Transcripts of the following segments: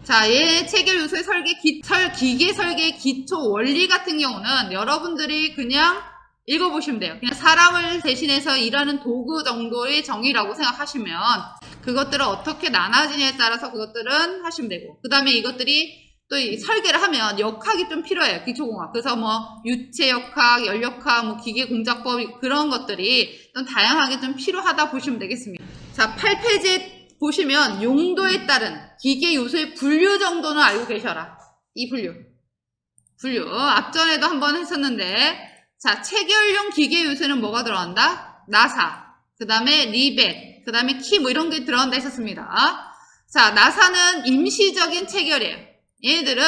자, 얘 체결 요소의 기계 설계 기초 원리 같은 경우는 여러분들이 그냥 읽어보시면 돼요. 그냥 사람을 대신해서 일하는 도구 정도의 정의라고 생각하시면 그것들을 어떻게 나눠지냐에 따라서 그것들은 하시면 되고, 그 다음에 이것들이 또 이 설계를 하면 역학이 좀 필요해요. 기초공학. 그래서 뭐 유체역학, 연력학, 뭐 기계공작법 그런 것들이 좀 다양하게 좀 필요하다 보시면 되겠습니다. 자, 8페이지에 보시면 용도에 따른 기계 요소의 분류 정도는 알고 계셔라. 이 분류. 앞전에도 한번 했었는데, 자, 체결용 기계 요소는 뭐가 들어간다? 나사, 그 다음에 리벳, 그 다음에 키 뭐 이런 게 들어간다 했었습니다. 자, 나사는 임시적인 체결이에요. 얘네들은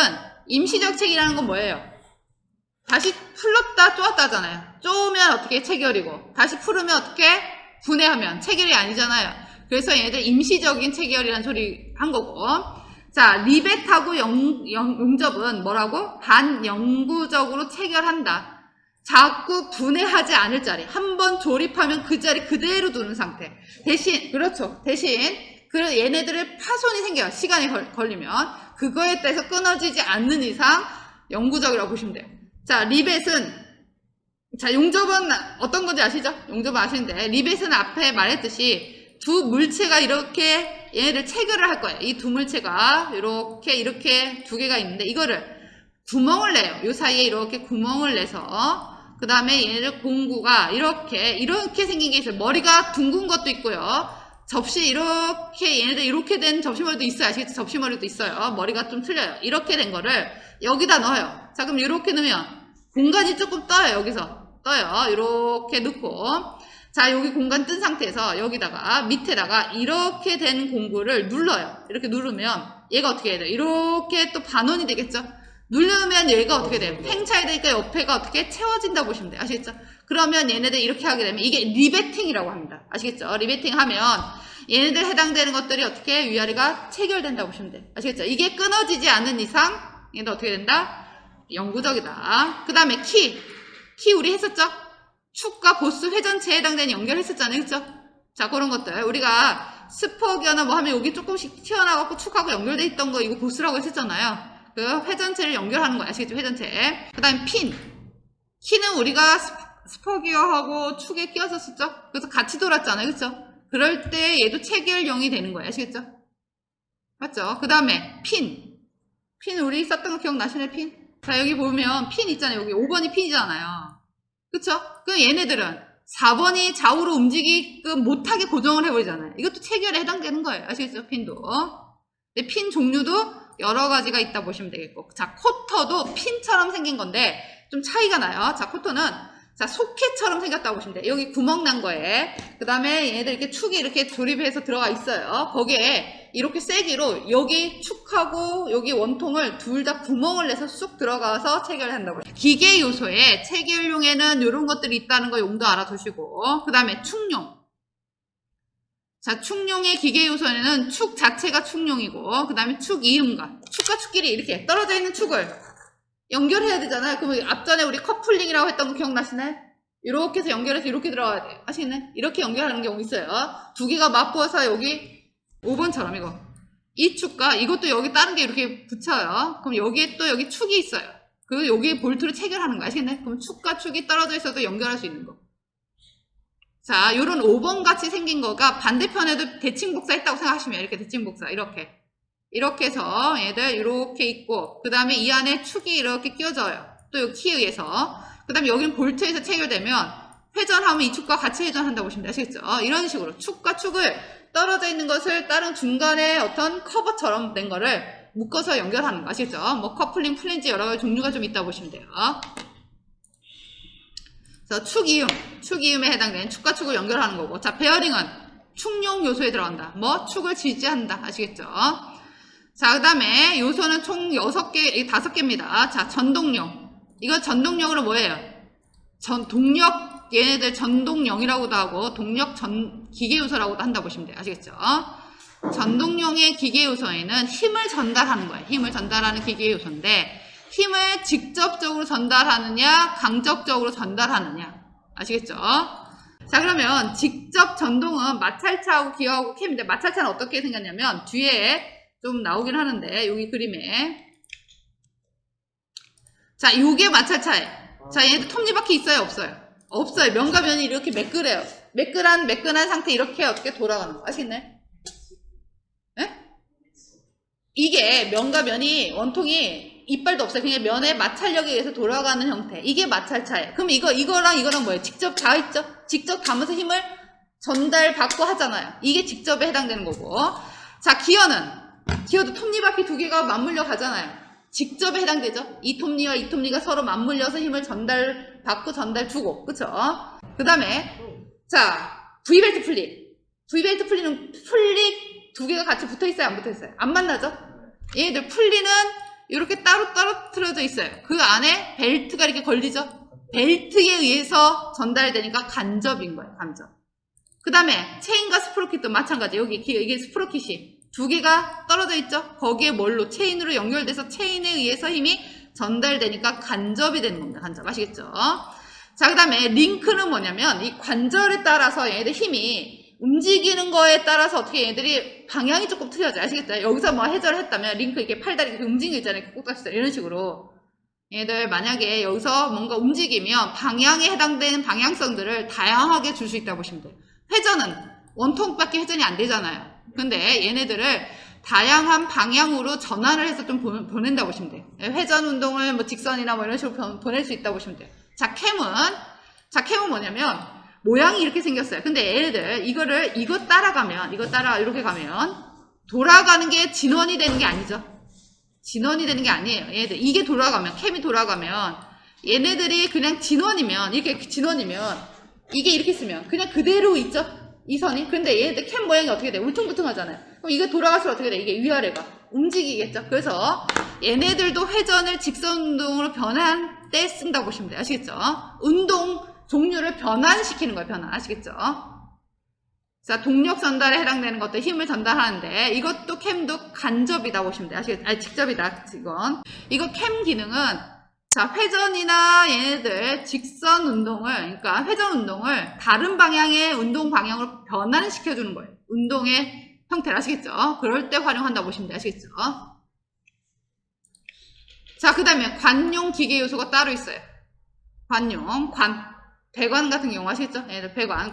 임시적 체결이라는 건 뭐예요? 다시 풀렀다 쪼았다 하잖아요. 쪼으면 어떻게 체결이고, 다시 풀으면 어떻게 분해하면 체결이 아니잖아요. 그래서 얘네들 임시적인 체결이라는 소리 한 거고. 자, 리벳하고 용접은 뭐라고? 반영구적으로 체결한다. 자꾸 분해하지 않을 자리. 한번 조립하면 그 자리 그대로 두는 상태. 대신, 그렇죠. 대신, 얘네들의 파손이 생겨요. 시간이 걸리면. 그거에 대해서 끊어지지 않는 이상 영구적이라고 보시면 돼요. 자, 리벳은, 자, 용접은 어떤 건지 아시죠? 용접은 아시는데, 리벳은 앞에 말했듯이 두 물체가 이렇게 얘네들 체결을 할 거예요. 이 두 물체가 이렇게 두 개가 있는데, 이거를 구멍을 내요. 요 사이에 이렇게 구멍을 내서, 그 다음에 얘네들 공구가 이렇게 생긴 게 있어요. 머리가 둥근 것도 있고요. 접시 얘네들 이렇게 된 접시머리도 있어요. 아시겠죠? 접시머리도 있어요. 머리가 좀 틀려요. 이렇게 된 거를 여기다 넣어요. 자, 그럼 이렇게 넣으면 공간이 조금 떠요. 여기서 떠요. 이렇게 넣고, 자, 여기 공간 뜬 상태에서 여기다가 밑에다가 이렇게 된 공구를 눌러요. 이렇게 누르면 얘가 어떻게 해야 돼요? 이렇게 또 반원이 되겠죠? 누르면 얘가 어떻게 돼요? 팽창이 되니까 옆에가 어떻게 채워진다 보시면 돼요. 아시겠죠? 그러면 얘네들 이렇게 하게 되면 이게 리베팅이라고 합니다. 아시겠죠? 리베팅 하면 얘네들 해당되는 것들이 어떻게 위아래가 체결된다고 보시면 돼요. 아시겠죠? 이게 끊어지지 않는 이상 얘도 어떻게 된다? 영구적이다. 그 다음에 키 우리 했었죠? 축과 보스 회전체에 해당되는 연결했었잖아요. 그렇죠? 자, 그런 것들 우리가 스포기어나 뭐 하면 여기 조금씩 튀어나가고 축하고 연결돼 있던 거 이거 보스라고 했었잖아요. 그 회전체를 연결하는 거 아시겠죠? 회전체. 그 다음에 키는 우리가 스포기어하고 축에 끼웠었죠? 그래서 같이 돌았잖아요. 그쵸? 그럴 때 얘도 체결용이 되는 거예요. 아시겠죠? 맞죠? 그 다음에 핀 우리 썼던 거 기억나시나요? 핀? 자, 여기 보면 핀 있잖아요. 여기 5번이 핀이잖아요. 그쵸? 그럼 얘네들은 4번이 좌우로 움직이끔 못하게 고정을 해버리잖아요. 이것도 체결에 해당되는 거예요. 아시겠죠? 핀도. 근데 핀 종류도 여러 가지가 있다 보시면 되겠고. 자, 코터도 핀처럼 생긴 건데 좀 차이가 나요. 자, 코터는 자, 소켓처럼 생겼다고 보시면 돼요. 여기 구멍 난 거에. 그 다음에 얘네들 이렇게 축이 이렇게 조립해서 들어가 있어요. 거기에 이렇게 세기로 여기 축하고 여기 원통을 둘 다 구멍을 내서 쑥 들어가서 체결한다고. 기계 요소에 체결용에는 이런 것들이 있다는 거 용도 알아두시고. 그 다음에 축용. 자, 축용의 기계 요소에는 축 자체가 축용이고, 그 다음에 축 이음과 축과 축끼리 이렇게 떨어져 있는 축을 연결해야 되잖아요. 그러면 앞전에 우리 커플링이라고 했던 거 기억나시나요? 이렇게 해서 연결해서 이렇게 들어가야 돼요. 아시겠네? 이렇게 연결하는 경우 있어요. 두 개가 맞부어서 여기 5번처럼 이거. 이 축과 이것도 여기 다른 게 이렇게 붙여요. 그럼 여기에 또 여기 축이 있어요. 그 여기 볼트를 체결하는 거 아시겠네? 그럼 축과 축이 떨어져 있어도 연결할 수 있는 거. 자, 요런 5번 같이 생긴 거가 반대편에도 대칭복사 했다고 생각하시면 이렇게 대칭복사 이렇게 해서 얘들 이렇게 있고, 그 다음에 이 안에 축이 이렇게 끼워져요. 또 여기 키에 의해서. 그 다음에 여기는 볼트에서 체결되면 회전하면 이 축과 같이 회전한다고 보시면 되시겠죠? 이런 식으로 축과 축을 떨어져 있는 것을 다른 중간에 어떤 커버처럼 된 거를 묶어서 연결하는 거 아시겠죠? 뭐 커플링, 플랜지 여러 가지 종류가 좀 있다 보시면 돼요. 그래서 축이음에 해당되는 축과 축을 연결하는 거고. 자, 베어링은 축용 요소에 들어간다. 뭐 축을 지지한다. 아시겠죠? 자, 그 다음에 요소는 총 6개, 5개입니다. 자, 전동력. 이거 전동력으로 뭐예요? 동력, 얘네들 전동력이라고도 하고, 기계 요소라고도 한다 보시면 돼요. 아시겠죠? 전동력의 기계 요소에는 힘을 전달하는 거예요. 힘을 전달하는 기계 요소인데, 힘을 직접적으로 전달하느냐, 강적적으로 전달하느냐. 아시겠죠? 자, 그러면 직접 전동은 마찰차하고 기어하고 캠인데, 마찰차는 어떻게 생겼냐면, 뒤에 좀 나오긴 하는데 여기 그림에 자 요게 마찰차예요. 자 얘도 톱니바퀴 있어요 없어요? 없어요. 면과 면이 이렇게 매끌해요. 매끈한 상태 이렇게 어떻게 돌아가는 거 아시겠네? 예? 이게 면과 면이 원통이 이빨도 없어요. 그냥 면의 마찰력에 의해서 돌아가는 형태. 이게 마찰차예요. 그럼 이거랑 뭐예요? 직접 닿아있죠? 직접 닿으면서 힘을 전달받고 하잖아요. 이게 직접에 해당되는 거고. 자, 기어도 톱니바퀴 두 개가 맞물려 가잖아요. 직접에 해당되죠? 이 톱니와 이 톱니가 서로 맞물려서 힘을 전달받고 전달주고. 그쵸? 그 다음에 자, V벨트 풀리. V벨트 풀리는 풀리 두 개가 같이 붙어있어요? 안 붙어있어요? 안 만나죠? 얘들 풀리는 이렇게 따로 떨어뜨려져 있어요. 그 안에 벨트가 이렇게 걸리죠? 벨트에 의해서 전달되니까 간접인 거예요. 간접. 그 다음에 체인과 스프로킷도 마찬가지. 여기 이게 스프로킷이 두 개가 떨어져 있죠? 거기에 뭘로? 체인으로 연결돼서 체인에 의해서 힘이 전달되니까 간접이 되는 겁니다. 간접. 아시겠죠? 자, 그 다음에 링크는 뭐냐면 이 관절에 따라서 얘네들 힘이 움직이는 거에 따라서 어떻게 얘들이 방향이 조금 틀려져요. 아시겠죠? 여기서 뭐 해절을 했다면 링크 이렇게 팔다리 이렇게 움직이고 있잖아요. 꼭딱지처럼 이런 식으로. 얘들 만약에 여기서 뭔가 움직이면 방향에 해당되는 방향성들을 다양하게 줄 수 있다고 보시면 돼요. 회전은 원통밖에 회전이 안 되잖아요. 근데 얘네들을 다양한 방향으로 전환을 해서 좀 보낸다고 보시면 돼요. 회전 운동을 뭐 직선이나 뭐 이런 식으로 보낼 수 있다고 보시면 돼요. 자, 캠은 뭐냐면 모양이 이렇게 생겼어요. 근데 얘네들 이거 따라 이렇게 가면 돌아가는 게 진원이 되는 게 아니죠. 진원이 되는 게 아니에요. 얘네들 이게 돌아가면 캠이 돌아가면 얘네들이 그냥 진원이면 이게 이렇게 있으면 그냥 그대로 있죠. 이 선이. 근데 얘네들 캠 모양이 어떻게 돼? 울퉁불퉁하잖아요. 그럼 이거 돌아갈수록 어떻게 돼? 이게 위아래가 움직이겠죠. 그래서 얘네들도 회전을 직선 운동으로 변한 때 쓴다고 보시면 돼요. 아시겠죠? 운동 종류를 변환시키는 거예요. 변환. 아시겠죠? 자, 동력 전달에 해당되는 것도 힘을 전달하는데 이것도 캠도 간접이다 보시면 돼요. 아시겠죠? 아니, 직접이다. 이거 캠 기능은 자, 회전이나 얘네들 직선 운동을, 그러니까 회전 운동을 다른 방향의 운동 방향으로 변환시켜주는 거예요. 운동의 형태를 아시겠죠? 그럴 때 활용한다고 보시면 돼요. 아시겠죠? 자, 그 다음에 관용 기계 요소가 따로 있어요. 배관 같은 경우 아시겠죠? 얘들 배관,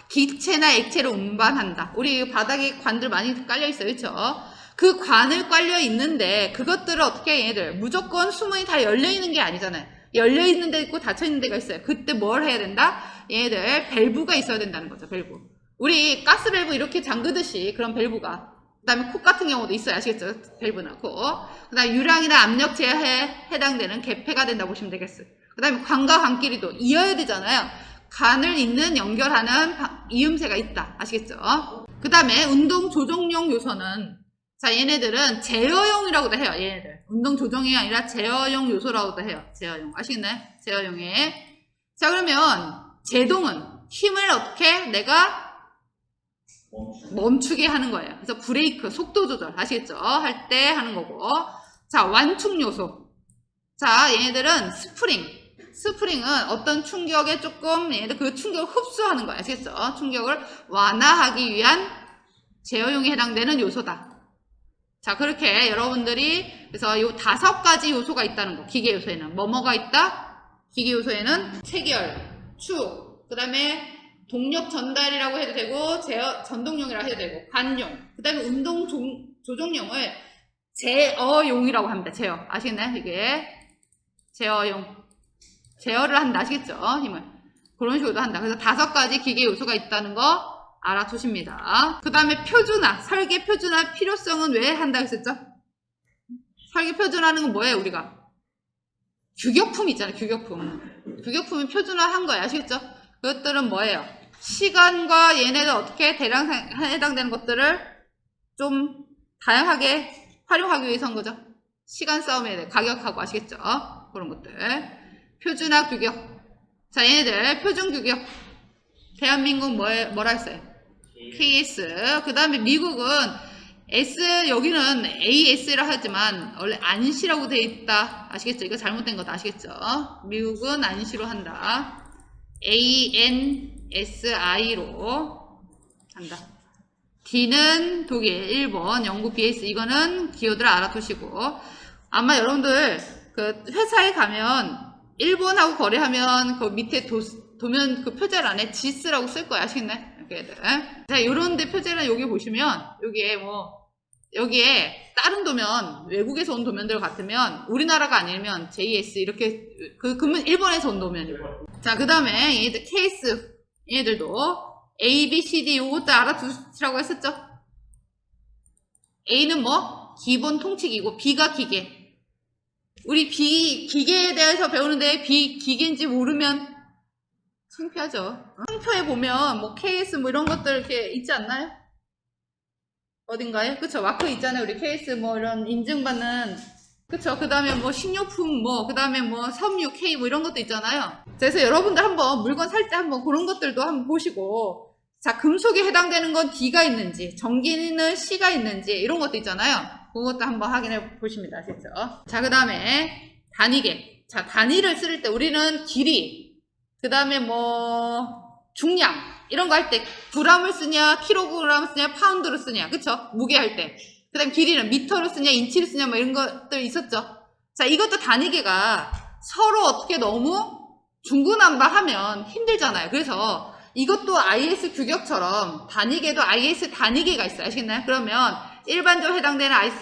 기체나 액체를 운반한다. 우리 바닥에 관들 많이 깔려 있어요. 그렇죠? 그 관을 깔려 있는데 그것들을 어떻게 얘네들 무조건 수문이 다 열려 있는 게 아니잖아요. 열려 있는 데 있고 닫혀 있는 데가 있어요. 그때 뭘 해야 된다? 얘네들 밸브가 있어야 된다는 거죠. 밸브. 우리 가스 밸브 이렇게 잠그듯이 그런 밸브가. 그다음에 콕 같은 경우도 있어요. 아시겠죠? 밸브나 콕. 그다음에 유량이나 압력 제어에 해당되는 개폐가 된다고 보시면 되겠어요. 그다음에 관과 관끼리도 이어야 되잖아요. 간을 연결하는 이음새가 있다. 아시겠죠? 그다음에 운동 조종용 요소는 자, 얘네들은 제어용이라고도 해요. 얘네들. 운동 조정이 아니라 제어용 요소라고도 해요. 제어용. 아시겠나요? 제어용에. 자, 그러면 제동은 힘을 어떻게 내가 멈추게 하는 거예요. 그래서 브레이크, 속도 조절. 아시겠죠? 할 때 하는 거고. 자, 완충 요소. 자, 얘네들은 스프링은 어떤 충격에 조금 얘네들 그 충격을 흡수하는 거예요. 아시겠죠? 충격을 완화하기 위한 제어용에 해당되는 요소다. 자, 그렇게 여러분들이 그래서 요 5가지 요소가 있다는 거. 기계 요소에는 뭐가 있다? 기계 요소에는 체결, 축, 그 다음에 동력 전달이라고 해도 되고 전동용이라고 해도 되고 관용, 그 다음에 운동 조종용을 제어용이라고 합니다. 제어. 아시겠나요? 이게 제어용. 제어를 한다. 아시겠죠? 힘을. 그런 식으로 한다. 그래서 5가지 기계 요소가 있다는 거 알아두십니다. 그 다음에 표준화, 설계 표준화 필요성은 왜 한다고 했었죠? 설계 표준화하는 건 뭐예요, 우리가? 규격품 있잖아요, 규격품. 규격품이 표준화한 거예요, 아시겠죠? 그것들은 뭐예요? 시간과 얘네들 어떻게 대량 해당되는 것들을 좀 다양하게 활용하기 위해서 한 거죠. 시간 싸움에 대해 가격하고 아시겠죠? 그런 것들. 표준화 규격. 자, 얘네들 표준 규격. 대한민국 뭐라 했어요? KS. 그 다음에 미국은 S, 여기는 AS라 하지만 원래 안시라고 되어 있다. 아시겠죠? 이거 잘못된 거다. 아시겠죠? 미국은 안시로 한다. ANSI로 한다. D는 독일, 일본, 영국, BS 이거는 기호들 알아두시고 아마 여러분들 그 회사에 가면 일본하고 거래하면 그 밑에 도면 그 표절 안에 GS라고 쓸 거야. 아시겠네? 이렇게. 자, 요런데 표절은 여기 보시면 여기에 다른 도면 외국에서 온 도면들 같으면 우리나라가 아니면 JS 이렇게 그러면 일본에서 온 도면이고. 자, 그 다음에 얘들 케이스 얘들도 A, B, C, D 요것도 알아두시라고 했었죠? A는 뭐? 기본 통치기고 B가 기계. 우리 기계에 대해서 배우는데 기계인지 모르면 창피하죠. 상표에 보면 뭐 KS 뭐 이런 것들 이렇게 있지 않나요? 어딘가에? 그쵸? 마크 있잖아요. 우리 KS 뭐 이런 인증받는 그쵸? 그 다음에 뭐 식료품 그 다음에 뭐 섬유 K 뭐 이런 것도 있잖아요. 그래서 여러분들 한번 물건 살 때 한번 그런 것들도 한번 보시고 자, 금속에 해당되는 건 D가 있는지 전기는 C가 있는지 이런 것도 있잖아요. 그것도 한번 확인해 보십니다. 아시죠? 자, 그 다음에 단위계. 자, 단위를 쓸 때 우리는 길이 그 다음에 뭐 중량 이런 거 할 때 g을 쓰냐 킬로그램 쓰냐 파운드로 쓰냐 그쵸? 무게 할 때. 그 다음 길이는 미터로 쓰냐 인치로 쓰냐 뭐 이런 것들 있었죠. 자, 이것도 단위계가 서로 어떻게 너무 중구난방하면 힘들잖아요. 그래서 이것도 IS 규격처럼 단위계도 IS 단위계가 있어요. 아시겠나요? 그러면 일반적으로 해당되는 IS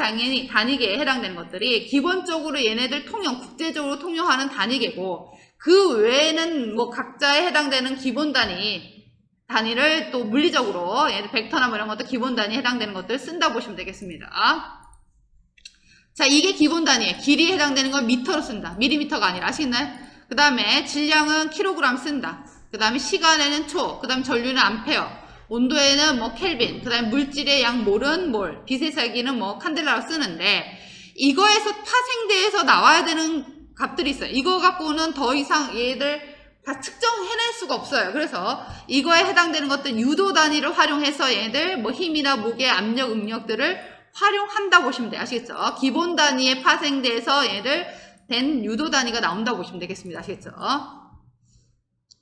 단위계에 해당되는 것들이 기본적으로 얘네들 국제적으로 통용하는 단위계고 그 외에는 뭐 각자에 해당되는 기본 단위를 또 물리적으로 얘들 벡터나 뭐 이런 것도 기본 단위에 해당되는 것들 쓴다 보시면 되겠습니다. 자, 이게 기본 단위에 길이에 해당되는 건 미터로 쓴다. 밀리미터가 아니라 아시겠나요? 그 다음에 질량은 킬로그램 쓴다. 그 다음에 시간에는 초, 그 다음에 전류는 암페어, 온도에는 뭐 켈빈, 그 다음에 물질의 양 몰은 몰, 빛의 세기는 뭐 칸델라로 쓰는데 이거에서 파생대에서 나와야 되는 값들이 있어요. 이거 갖고는 더 이상 얘들 다 측정해낼 수가 없어요. 그래서 이거에 해당되는 것들 유도 단위를 활용해서 얘들 뭐 힘이나 무게, 압력, 응력들을 활용한다 보시면 돼요. 아시겠죠? 기본 단위에 파생돼서 얘들 된 유도 단위가 나온다고 보시면 되겠습니다. 아시겠죠?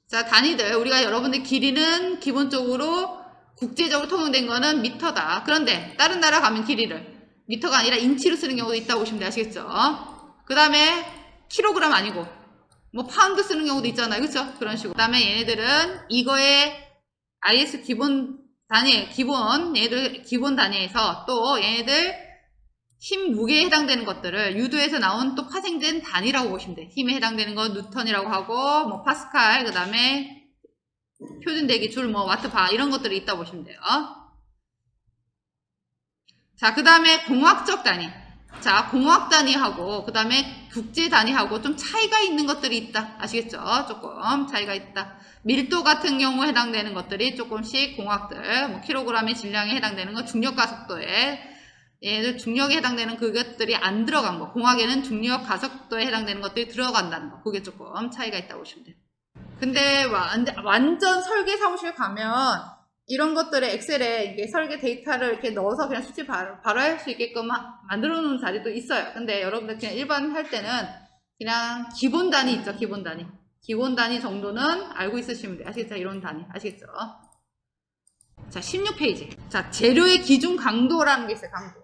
자, 단위들 우리가 여러분들 길이는 기본적으로 국제적으로 통용된 거는 미터다. 그런데 다른 나라 가면 길이를 미터가 아니라 인치로 쓰는 경우도 있다고 보시면 돼요. 아시겠죠? 그 다음에 킬로그램 아니고 뭐 파운드 쓰는 경우도 있잖아요. 그렇죠? 그런 식으로. 그 다음에 얘네들은 이거의 IS 기본 단위 얘네들 기본 단위에서 또 얘네들 힘, 무게에 해당되는 것들을 유도에서 나온 또 파생된 단위라고 보시면 돼요. 힘에 해당되는 건 뉴턴이라고 하고 뭐 파스칼, 그 다음에 표준대기, 줄, 뭐 와트, 바 이런 것들이 있다고 보시면 돼요. 자, 그 다음에 공학적 단위. 자, 공학 단위하고 그 다음에 국제 단위하고 좀 차이가 있는 것들이 있다. 아시겠죠? 조금 차이가 있다. 밀도 같은 경우에 해당되는 것들이 조금씩 공학들, 뭐 킬로그램의 질량에 해당되는 거, 중력 가속도에 얘들 중력에 해당되는 그것들이 안 들어간 거. 공학에는 중력 가속도에 해당되는 것들이 들어간다는 거. 그게 조금 차이가 있다고 보시면 돼요. 근데 완전 설계 사무실 가면 이런 것들을 엑셀에 이렇게 설계 데이터를 이렇게 넣어서 그냥 수치 바로 할 수 있게끔 만들어 놓은 자리도 있어요. 근데 여러분들 그냥 일반 할 때는 그냥 기본 단위 있죠. 기본 단위. 기본 단위 정도는 알고 있으시면 돼요. 아시겠죠? 이런 단위. 아시겠죠? 자, 16페이지. 자, 재료의 기준 강도라는 게 있어요. 강도.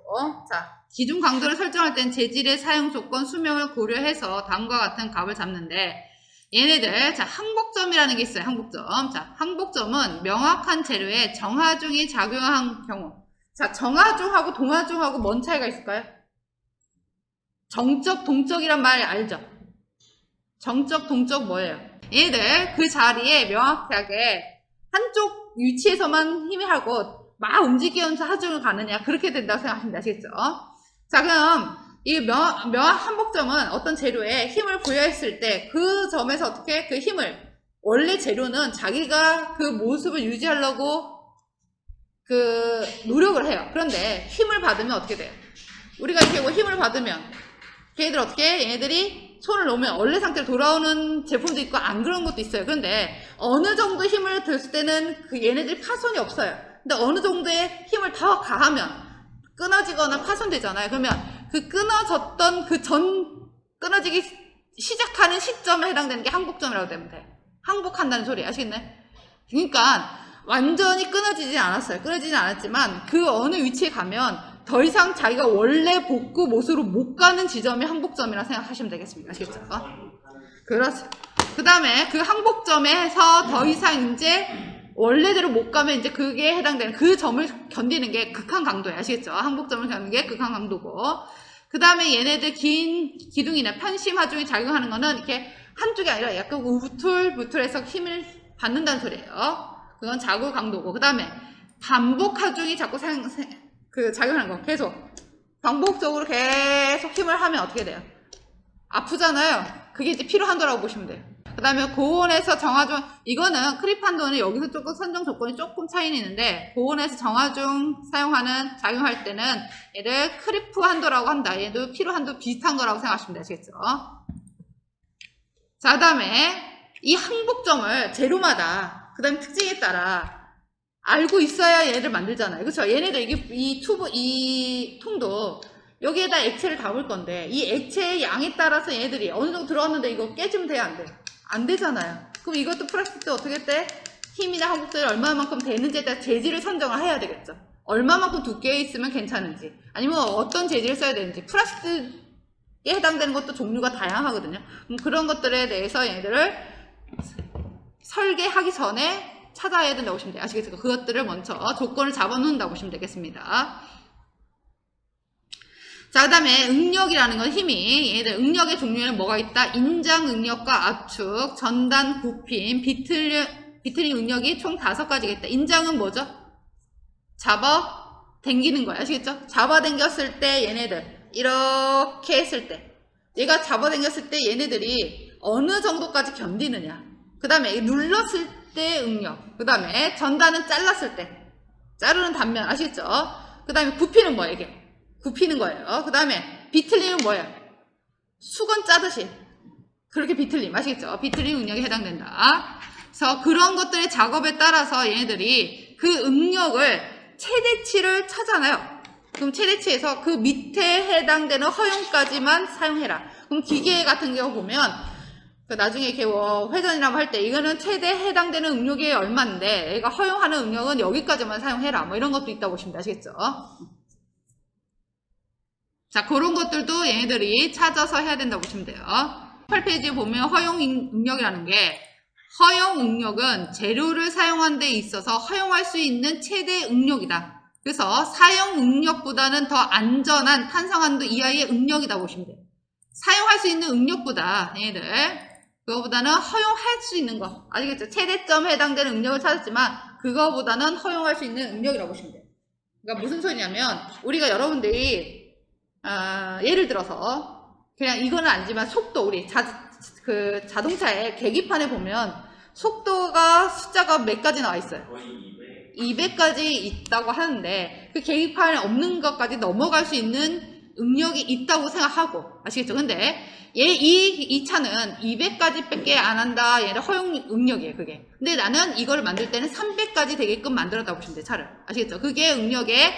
자, 기준 강도를 설정할 땐 재질의 사용 조건, 수명을 고려해서 다음과 같은 값을 잡는데 얘네들 자, 항복점이라는 게 있어요. 항복점. 자, 항복점은 명확한 재료에 정하중이 작용한 경우. 자, 정하중하고 동하중하고 뭔 차이가 있을까요? 정적, 동적이란 말 알죠? 정적, 동적 뭐예요? 얘네들 그 자리에 명확하게 한쪽 위치에서만 힘이 하고 막 움직이면서 하중을 가느냐 그렇게 된다고 생각하시면 아시겠죠? 자, 그럼 이 항복점은 어떤 재료에 힘을 부여했을 때 그 점에서 어떻게 그 힘을 원래 재료는 자기가 그 모습을 유지하려고 그 노력을 해요. 그런데 힘을 받으면 어떻게 돼요? 우리가 이렇게 뭐 힘을 받으면 걔네들 어떻게 얘네들이 손을 놓으면 원래 상태로 돌아오는 제품도 있고 안 그런 것도 있어요. 그런데 어느 정도 힘을 들었을 때는 그 얘네들이 파손이 없어요. 근데 어느 정도의 힘을 더 가하면 끊어지거나 파손되잖아요. 그러면 그 끊어졌던 그 끊어지기 시작하는 시점에 해당되는 게 항복점이라고 되면 돼요. 항복한다는 소리 아시겠네? 그러니까 완전히 끊어지지 않았어요. 끊어지진 않았지만 그 어느 위치에 가면 더 이상 자기가 원래 복구 못으로 못 가는 지점이 항복점이라 생각하시면 되겠습니다. 아시겠죠? 그렇죠. 그 다음에 그 항복점에서 더 이상 이제 원래대로 못 가면 이제 그게 해당되는 그 점을 견디는 게 극한 강도예요. 아시겠죠? 항복점을 견디는 게 극한 강도고. 그 다음에 얘네들 긴 기둥이나 편심 하중이 작용하는 거는 이렇게 한쪽이 아니라 약간 우툴부툴해서 힘을 받는다는 소리예요. 그건 자구 강도고. 그 다음에 반복 하중이 자꾸 작용하는 거. 계속 반복적으로 계속 힘을 하면 어떻게 돼요? 아프잖아요. 그게 이제 필요 한도라고 보시면 돼요. 그 다음에 고온에서 정화중, 이거는 크립 한도는 여기서 조금 선정 조건이 조금 차이는 있는데, 고온에서 정화중 작용할 때는 얘를 크리프 한도라고 한다. 얘도 필요 한도 비슷한 거라고 생각하시면 되시겠죠. 자, 그 다음에 이 항복점을 재료마다, 그 다음에 특징에 따라 알고 있어야 얘를 만들잖아요. 그렇죠? 얘네들 이 통도 여기에다 액체를 담을 건데 이 액체의 양에 따라서 얘네들이 어느 정도 들어왔는데 이거 깨지면 돼요? 안 돼요? 안 되잖아요. 그럼 이것도 플라스틱도 어떻게 돼? 힘이나 항복점이 얼마만큼 되는지에 따라 재질을 선정을 해야 되겠죠. 얼마만큼 두께에 있으면 괜찮은지 아니면 어떤 재질을 써야 되는지. 플라스틱에 해당되는 것도 종류가 다양하거든요. 그럼 그런 것들에 대해서 얘네들을 설계하기 전에 찾아야 된다고 보시면 돼요. 아시겠죠? 그것들을 먼저 조건을 잡아놓는다고 보시면 되겠습니다. 자, 그 다음에 응력이라는 건 힘이, 얘들 응력의 종류에는 뭐가 있다? 인장 응력과 압축, 전단, 굽힘, 비틀림 응력이 총 5가지가 있다. 인장은 뭐죠? 잡아 당기는 거야. 아시겠죠? 잡아 당겼을 때 얘네들 이렇게 했을 때 얘가 잡아 당겼을 때 얘네들이 어느 정도까지 견디느냐. 그 다음에 눌렀을 때 응력. 그 다음에 전단은 잘랐을 때 자르는 단면 아시겠죠? 그 다음에 굽히는 뭐예요? 이게 굽히는 거예요. 그 다음에 비틀림은 뭐예요? 수건 짜듯이 그렇게 비틀림 아시겠죠? 비틀림 응력에 해당된다. 그래서 그런 것들의 작업에 따라서 얘네들이 그 응력을 최대치를 차잖아요. 그럼 최대치에서 그 밑에 해당되는 허용까지만 사용해라. 그럼 기계 같은 경우 보면 나중에 이렇게 회전이라고 할 때 이거는 최대 해당되는 응력이 얼마인데 얘가 허용하는 응력은 여기까지만 사용해라. 뭐 이런 것도 있다고 보시면 아시겠죠? 자, 그런 것들도 얘네들이 찾아서 해야 된다고 보시면 돼요. 8페이지에 보면 허용 응력이라는 게 허용 응력은 재료를 사용하는 데 있어서 허용할 수 있는 최대 응력이다. 그래서 사용 응력보다는 더 안전한 탄성한도 이하의 응력이다 보시면 돼요. 사용할 수 있는 응력보다 얘네들 그거보다는 허용할 수 있는 거 아시겠죠? 최대점에 해당되는 응력을 찾았지만 그거보다는 허용할 수 있는 응력이라고 보시면 돼요. 그러니까 무슨 소리냐면 우리가 여러분들이 예를 들어서 그냥 이거는 아니지만 속도 우리 자동차의 계기판에 보면 속도가 숫자가 몇 가지 나와 있어요. 200까지 있다고 하는데 그 계기판에 없는 것까지 넘어갈 수 있는 응력이 있다고 생각하고 아시겠죠? 근데 이 차는 200까지 밖에 안 한다. 얘는 허용 응력이에요. 그게. 근데 나는 이걸 만들 때는 300까지 되게끔 만들었다고 보시면 돼요. 차를. 아시겠죠? 그게 응력에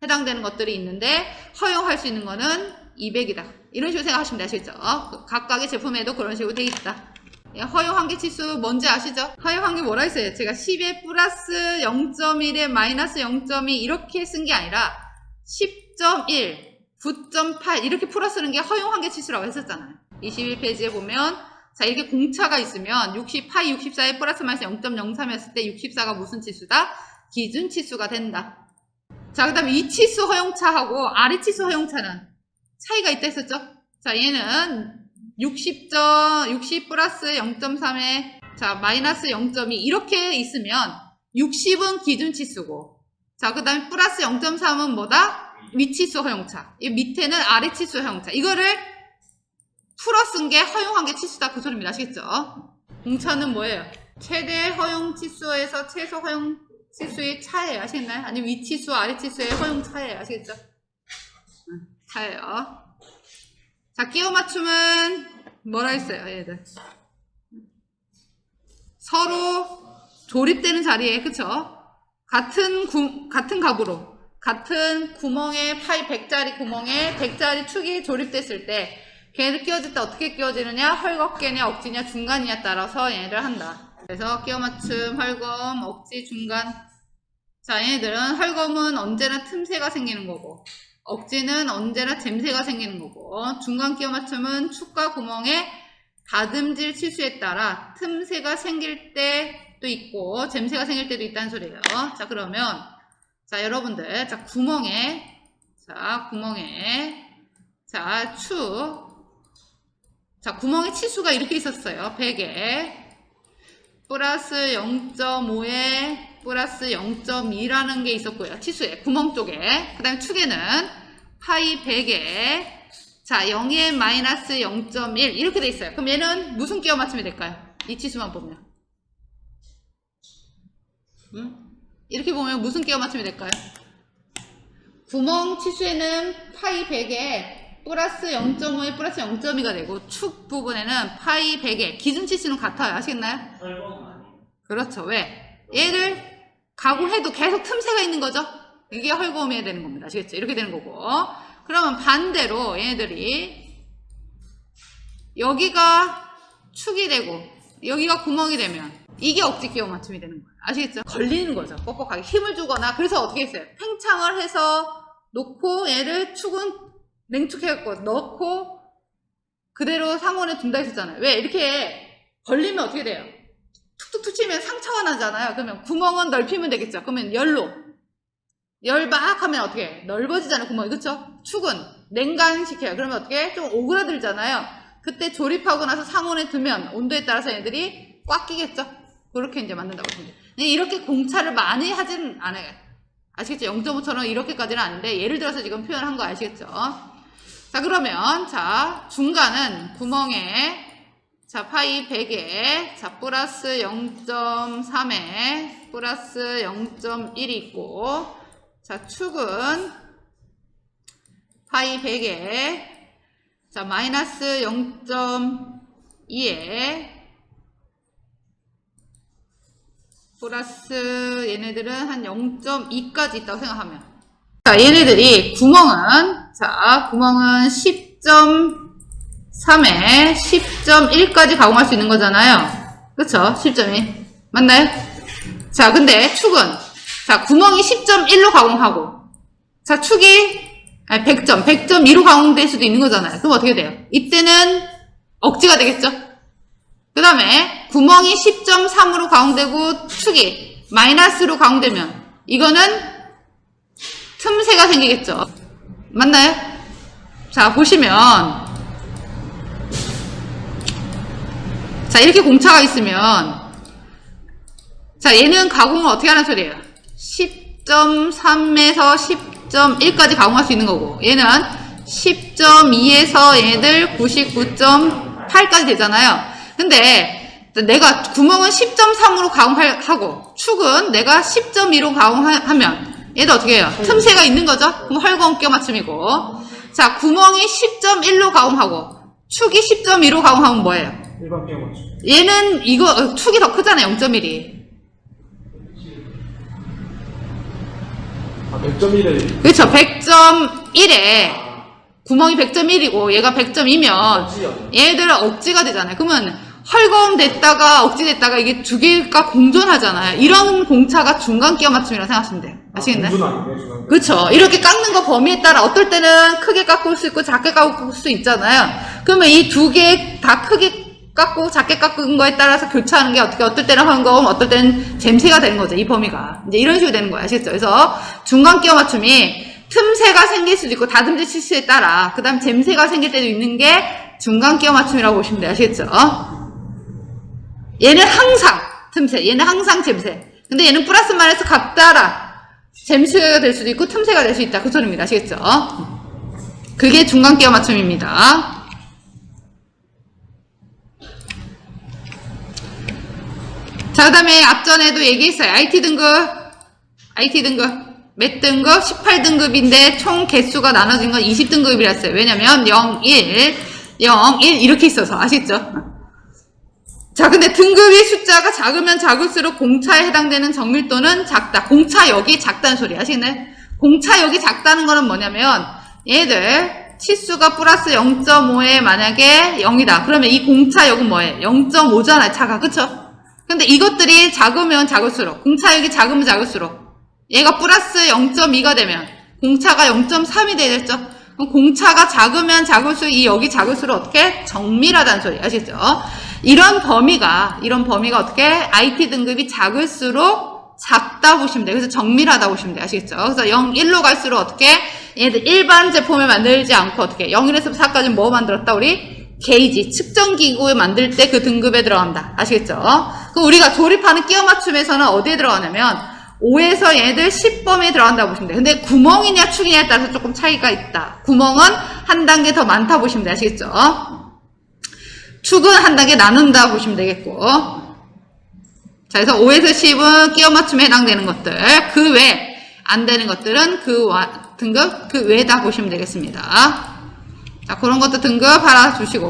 해당되는 것들이 있는데 허용할 수 있는 거는 200이다. 이런 식으로 생각하시면 되시겠죠? 각각의 제품에도 그런 식으로 되어 있다. 허용 한계 치수 뭔지 아시죠? 허용 한계 뭐라 했어요? 제가 10에 플러스 0.1에 마이너스 0.2 이렇게 쓴 게 아니라 10.1, 9.8 이렇게 풀어쓰는 게 허용 한계 치수라고 했었잖아요. 21페이지에 보면 자 이렇게 공차가 있으면 68, 64에 플러스 마이너스 0.03이었을 때 64가 무슨 치수다? 기준 치수가 된다. 자, 그 다음에 이 치수 허용차하고 아래 치수 허용차는 차이가 있다 했었죠? 자, 얘는 60 플러스 0.3에 자, 마이너스 0.2 이렇게 있으면 60은 기준 치수고 자, 그 다음에 플러스 0.3은 뭐다? 위치수 허용차. 이 밑에는 아래 치수 허용차. 이거를 풀어 쓴 게 허용한 게 치수다. 그 소리입니다. 아시겠죠? 공차는 뭐예요? 최대 허용 치수에서 최소 허용 치수의 차예요. 아시겠나요? 아니면 위치수, 아래치수의 허용 차예요. 아시겠죠? 차예요. 자, 끼워 맞춤은 뭐라 했어요, 얘들? 서로 조립되는 자리에, 그쵸? 같은 값으로, 같은 구멍에, 파이 100짜리 구멍에 100짜리 축이 조립됐을 때, 걔네들 끼워질 때 어떻게 끼워지느냐? 헐겁게냐, 억지냐, 중간이냐 따라서 얘네들 한다. 그래서 끼워 맞춤, 헐검, 억지, 중간. 자, 얘네들은 헐검은 언제나 틈새가 생기는 거고, 억지는 언제나 잼새가 생기는 거고, 중간 끼워 맞춤은 축과 구멍에 다듬질 치수에 따라 틈새가 생길 때도 있고, 잼새가 생길 때도 있다는 소리예요. 자, 그러면, 자, 여러분들, 자, 구멍에, 자, 구멍의 치수가 이렇게 있었어요. 100에, 플러스 0.5에, 플러스 0.2라는 게 있었고요. 치수에, 구멍 쪽에. 그 다음에 축에는 파이 100에, 자, 0에 마이너스 0.1 이렇게 돼 있어요. 그럼 얘는 무슨 끼워 맞춤이 될까요? 이 치수만 보면. 이렇게 보면 무슨 끼워 맞춤이 될까요? 구멍 치수에는 파이 100에 플러스 0.5에 플러스 0.2가 되고, 축 부분에는 파이 100에 기준 치수는 같아요. 아시겠나요? 그렇죠. 왜? 얘를 가공해도 계속 틈새가 있는 거죠? 이게 헐거움해야 되는 겁니다. 아시겠죠? 이렇게 되는 거고. 그러면 반대로 얘네들이 여기가 축이 되고 여기가 구멍이 되면 이게 억지 끼워 맞춤이 되는 거예요. 아시겠죠? 걸리는 거죠. 뻑뻑하게 힘을 주거나. 그래서 어떻게 했어요? 팽창을 해서 놓고 얘를 축은 냉축해갖고 넣고 그대로 상온에 둔다 했었잖아요. 왜? 이렇게 걸리면 어떻게 돼요? 툭툭툭 치면 상처가 나잖아요. 그러면 구멍은 넓히면 되겠죠. 그러면 열 막 하면 어떻게 해? 넓어지잖아요. 구멍이. 그쵸? 축은 냉간시켜요. 그러면 어떻게 해? 좀 오그라들잖아요. 그때 조립하고 나서 상온에 두면 온도에 따라서 얘들이 꽉 끼겠죠? 그렇게 이제 만든다고 보시면 돼요. 이렇게 공차를 많이 하진 않아요. 아시겠죠? 0.5처럼 이렇게까지는 아닌데 예를 들어서 지금 표현한 거 아시겠죠? 자, 그러면 자, 중간은 구멍에 자, 파이 100에 자, 플러스 0.3에 플러스 0.1이 있고, 자, 축은 파이 100에 자, 마이너스 0.2에 플러스 얘네들은 한 0.2까지 있다고 생각하면, 자, 얘네들이 구멍은 10.3에 10.1까지 가공할 수 있는 거잖아요. 그쵸? 10.1 맞나요? 자, 근데 축은 자, 구멍이 10.1로 가공하고, 자, 축이 100.2로 가공될 수도 있는 거잖아요. 그럼 어떻게 돼요? 이때는 억지가 되겠죠? 그 다음에 구멍이 10.3으로 가공되고 축이 마이너스로 가공되면 이거는 틈새가 생기겠죠? 맞나요? 자, 보시면 자, 이렇게 공차가 있으면 자, 얘는 가공을 어떻게 하는 소리예요? 10.3에서 10.1까지 가공할 수 있는 거고, 얘는 10.2에서 얘네들 99.8까지 되잖아요. 근데 내가 구멍은 10.3으로 가공하고 축은 내가 10.2로 가공하면 얘도 어떻게 해요? 틈새가 있는 거죠? 그럼 헐거운 끼워 맞춤이고, 자, 구멍이 10.1로 가공하고 축이 10.2로 가공하면 뭐예요? 일반 끼워 맞춤. 얘는 이거 축이 더 크잖아요. 0.1이. 100.1에 그렇죠. 100.1에 구멍이 100.1이고 얘가 100.2면 얘들은 억지가 되잖아요. 그러면 헐거움 됐다가 억지 됐다가 이게 두 개가 공존하잖아요. 이런 공차가 중간 끼워 맞춤이라고 생각하시면 돼요. 아시겠나요? 공존 아니고요, 중간. 그렇죠. 이렇게 깎는 거 범위에 따라 어떨 때는 크게 깎을 수 있고 작게 깎을 수 있잖아요. 그러면 이 두 개 다 크게 깎고 작게 깎은 거에 따라서 교차하는 게 어떻게, 어떨 때는 헐거움, 어떨 때는 잼새가 되는 거죠. 이 범위가. 이제 이런 식으로 되는 거예요. 아시겠죠? 그래서 중간 끼워 맞춤이 틈새가 생길 수도 있고 다듬질 치수에 따라 그 다음 잼새가 생길 때도 있는 게 중간 끼워 맞춤이라고 보시면 돼요. 아시겠죠? 얘는 항상 틈새, 얘는 항상 잼새. 근데 얘는 플러스 마이너스 각 따라 잼새가 될 수도 있고 틈새가 될 수 있다. 그 소리입니다. 아시겠죠? 그게 중간 끼워 맞춤입니다. 자, 그 다음에 앞전에도 얘기했어요. IT 등급 몇 등급? 18등급인데 총 개수가 나눠진 건 20등급이라 했어요. 왜냐면 0, 1 이렇게 있어서. 아시죠? 자, 근데 등급의 숫자가 작으면 작을수록 공차에 해당되는 정밀도는 작다. 공차역이 작다는 소리 아시겠나요? 공차역이 작다는 거는 뭐냐면 얘들 치수가 플러스 0.5에 만약에 0이다. 그러면 이 공차역은 뭐예요? 0.5잖아요. 차가. 그쵸? 근데 이것들이 작으면 작을수록, 공차역이 작으면 작을수록, 얘가 플러스 0.2가 되면, 공차가 0.3이 되겠죠? 그럼 공차가 작으면 작을수록, 이 역이 작을수록 어떻게? 정밀하다는 소리, 아시죠? 이런 범위가 어떻게? IT 등급이 작을수록 작다 보시면 돼요. 그래서 정밀하다 보시면 돼요. 아시겠죠? 그래서 0, 1로 갈수록 어떻게? 얘들 일반 제품을 만들지 않고 어떻게? 0, 1에서 4까지 뭐 만들었다, 우리? 게이지, 측정기구에 만들 때 그 등급에 들어간다. 아시겠죠? 그럼 우리가 조립하는 끼워 맞춤에서는 어디에 들어가냐면 5에서 얘들 10범위에 들어간다고 보시면 돼요. 근데 구멍이냐 축이냐에 따라서 조금 차이가 있다. 구멍은 한 단계 더 많다 보시면 돼요. 아시겠죠? 축은 한 단계 나눈다 보시면 되겠고. 자, 그래서 5에서 10은 끼워 맞춤에 해당되는 것들. 그 외 안 되는 것들은 등급 그 외다 보시면 되겠습니다. 자, 그런 것도 등급 알아주시고.